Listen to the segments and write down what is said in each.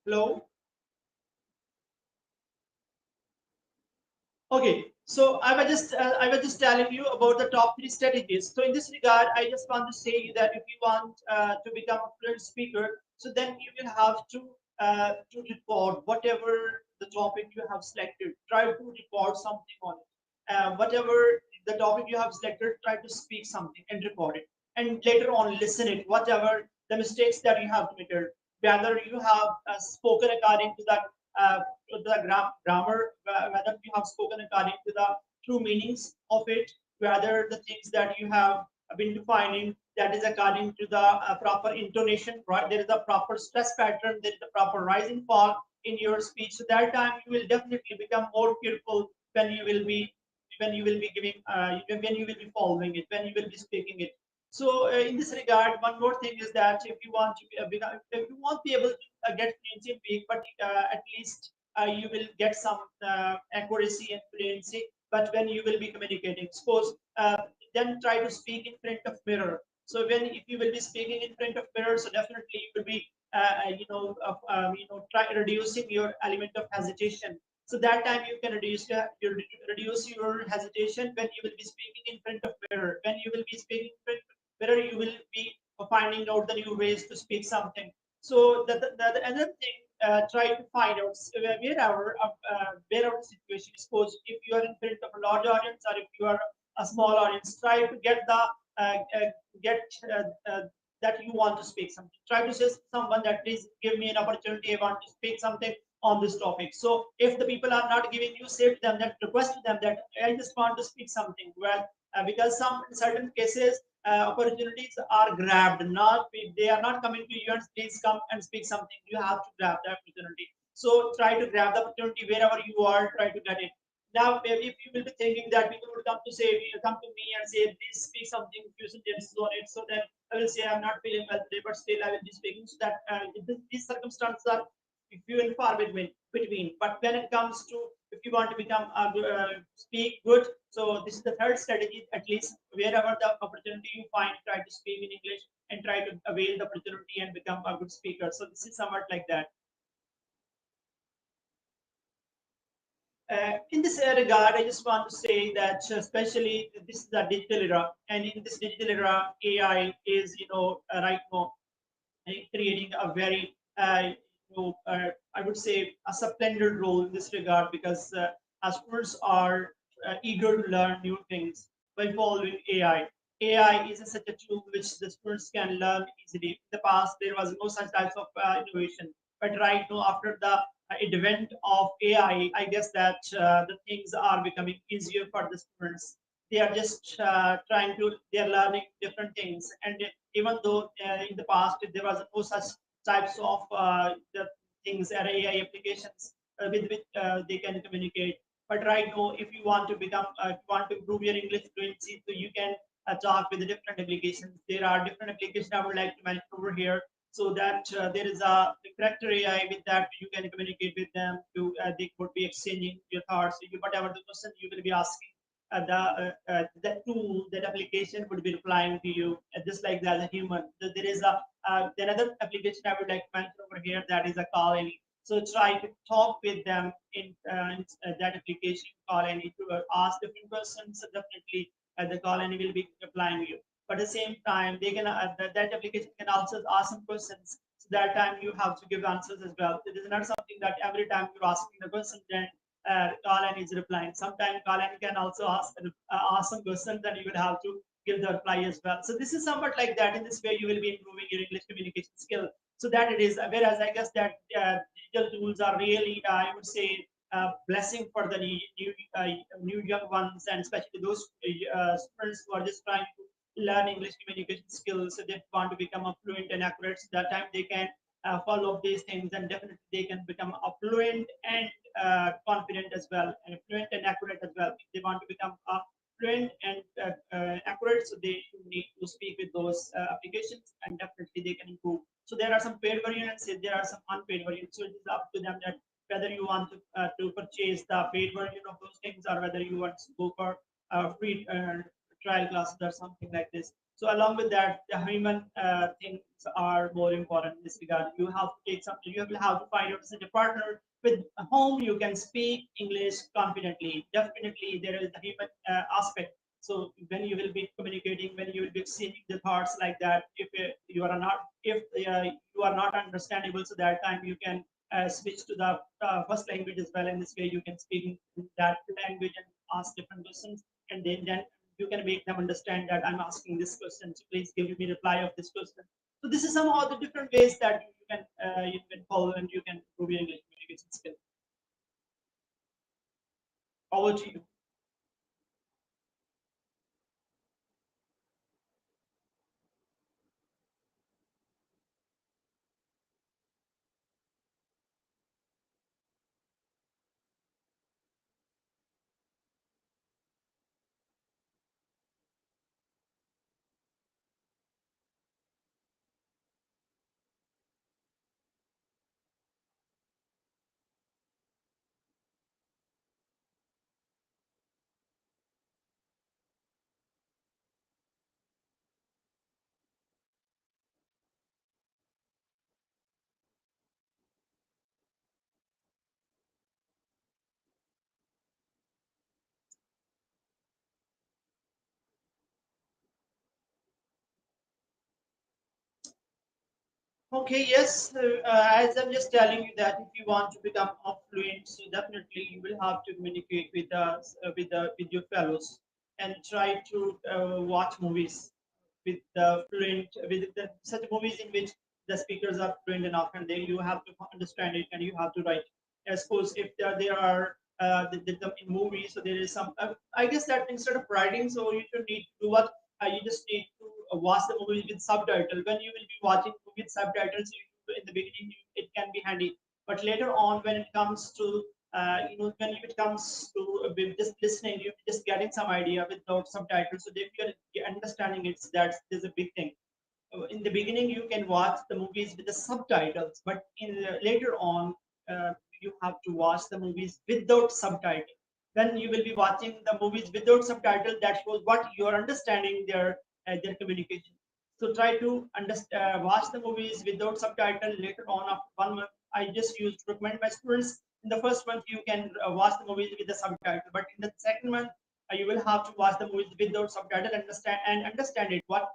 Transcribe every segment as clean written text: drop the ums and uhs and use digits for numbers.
Hello. Okay, so I was just telling you about the top three strategies. So in this regard, I just want to say that if you want to become a fluent speaker, so then you will have to record whatever the topic you have selected. Try to record something on it. Whatever the topic you have selected, try to speak something and record it, and later on listen it. Whatever the mistakes that you have committed, whether you have spoken according to the grammar, whether you have spoken according to the true meanings of it, whether the things that you have been defining that is according to the proper intonation, right? There is a proper stress pattern, there is a proper rise and fall in your speech. So that time you will definitely become more careful when you will be giving when you will be following it, when you will be speaking it. So in this regard, one more thing is that if you want to if you won't be able to get fluency in week, but at least you will get some accuracy and fluency. But when you will be communicating, suppose then try to speak in front of mirror. So when if you will be speaking in front of mirror, so definitely you will be try reducing your element of hesitation. So that time you can reduce your hesitation when you will be speaking in front of mirror. When you will be speaking in front of mirror, you will be finding out the new ways to speak something. So the another thing, try to find out wherever the situation is. Suppose if you are in front of a large audience or if you are a small audience, try to uh, uh, get that you want to speak something. Try to say someone that please give me an opportunity. I want to speak something on this topic. So if the people are not giving you, say to them that request to them that I just want to speak something. Well, because some in certain cases opportunities are grabbed, not they are not coming to you and please come and speak something. You have to grab the opportunity. So try to grab the opportunity wherever you are. Try to get it. Now, maybe if you will be thinking that people would come to say, come to me and say, please speak something, few sentences on it, so then I will say, I'm not feeling well today, but still I will be speaking. So that these circumstances are few and far between. But when it comes to if you want to become speak good, so this is the third strategy. At least wherever the opportunity you find, try to speak in English and try to avail the opportunity and become a good speaker. So this is somewhat like that. In this regard, I just want to say that especially this is the digital era, and in this digital era, AI is right now creating a very I would say a splendid role in this regard because our students are eager to learn new things by following AI. AI is such a tool which the students can learn easily. In the past, there was no such types of innovation, but right now, after the advent of AI, I guess that the things are becoming easier for the students. They are just they are learning different things, and even though in the past there was no such types of the things or AI applications with which they can communicate. But right now, if you want to if you want to improve your English fluency, so you can talk with the different applications. There are different applications I would like to mention over here. So that there is a character AI with that you can communicate with them. They could be exchanging your thoughts. Whatever the question you will be asking, that tool, that application would be replying to you just like that as a human. There is another application I would like to mention over here that is a call any. So try to talk with them in that application call any to ask different questions. So definitely the call any will be replying you. But at the same time, they can that application can also ask some questions. So that time you have to give answers as well. It is not something that every time you're asking the question, then Kalan is replying. Sometimes Kalan can also ask some questions, and you will have to give the reply as well. So this is somewhat like that. In this way, you will be improving your English communication skill. So that it is. Whereas I guess that digital tools are really, I would say, blessing for the new young ones, and especially those students who are just trying to learn English communication skills. So they want to become a fluent and accurate. So that time they can follow these things, and definitely they can become a fluent and confident as well, and fluent and accurate as well. If they want to become fluent and accurate, so they need to speak with those applications, and definitely they can improve. So there are some paid variants, and there are some unpaid variants. So it is up to them that whether you want to purchase the paid version of those things or whether you want to go for free trial classes or something like this. So along with that, the human things are more important in this regard. You have to take something. You will have to find out such a partner with whom you can speak English confidently. Definitely, there is the human aspect. So when you will be communicating, when you will be exchanging the thoughts like that, if you are not, if you are not understandable, so that time you can switch to the first language as well. In this way, you can speak in that language and ask different questions, and then you can make them understand that I'm asking this question. So please give me reply of this question. So this is somehow the different ways that you can follow and you can improve your English communication skill. Over to you. Okay, yes. As I'm just telling you that if you want to become fluent, so definitely you will have to communicate with us, with your fellows, and try to watch movies with the fluent, with the, such movies in which the speakers are fluent enough, and then you have to understand it and you have to write. I suppose if there are in movies, so there is some. I guess that instead of writing, so you should need to do what you just need to watch the movie with subtitle. When you will be watching movie with subtitles, in the beginning it can be handy, but later on when it comes to when it comes to just listening, you're just getting some idea without subtitles. So if you're understanding it, that's there's a big thing. In the beginning you can watch the movies with the subtitles, but later on you have to watch the movies without subtitles. Then you will be watching the movies without subtitles. That shows what you are understanding their communication. So try to watch the movies without subtitle. Later on, after 1 month, I just used to recommend my students. In the first month you can watch the movies with the subtitle, but in the second month you will have to watch the movies without subtitle, understand it, what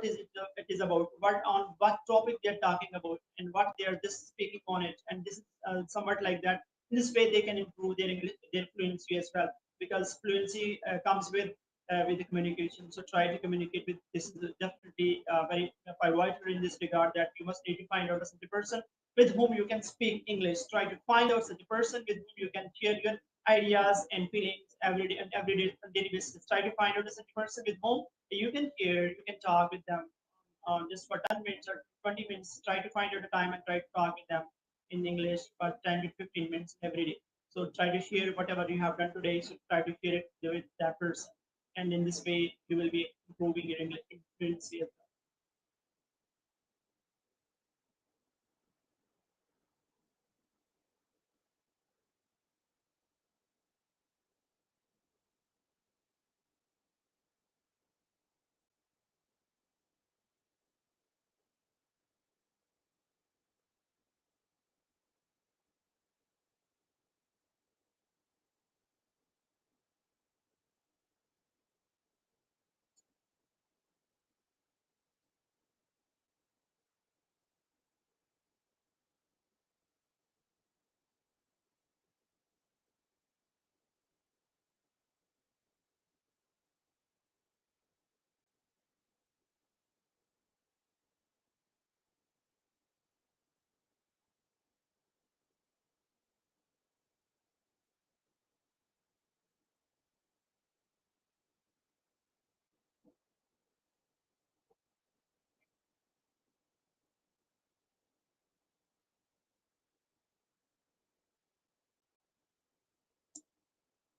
is it is about, what on what topic they're talking about, and what they're just speaking on it, and this is somewhat like that. In this way they can improve their English, their fluency as well, because fluency comes with the communication. So try to communicate with, this is definitely very vital in this regard, that you must need to find out such a person with whom you can speak English. Try to find out such a person with whom you can share your ideas and feelings every day and every day on daily basis. Try to find out such a person with whom you can hear, you can talk with them just for 10 minutes or 20 minutes. Try to find out a time and try to talk with them in English for 10 to 15 minutes every day. So try to share whatever you have done today. So try to share it with that person. And in this way, you will be improving your English fluency.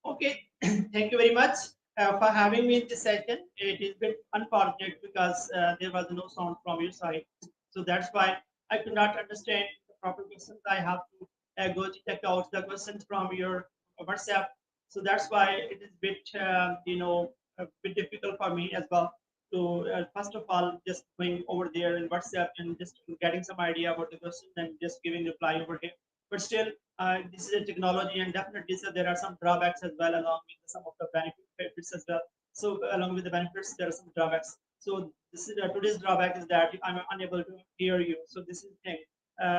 Okay, thank you very much for having me in this session. It is a bit unfortunate because there was no sound from your side. So that's why I could not understand the proper questions. I have to go to check out the questions from your WhatsApp. So that's why it is a bit, a bit difficult for me as well. to first of all just going over there in WhatsApp and just getting some idea about the question and just giving reply over here. But still, this is a technology, and definitely so there are some drawbacks as well along with some of the benefits as well. So along with the benefits, there are some drawbacks. So this is today's drawback is that I'm unable to hear you. So this is the thing.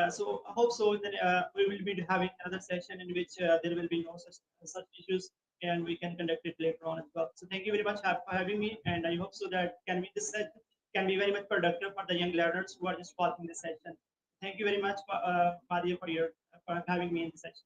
So I hope so that we will be having another session in which there will be no such issues, and we can conduct it later on as well. So thank you very much for having me, and I hope so that this session can be very much productive for the young learners who are just watching this session. Thank you very much, Madia, for having me in the session.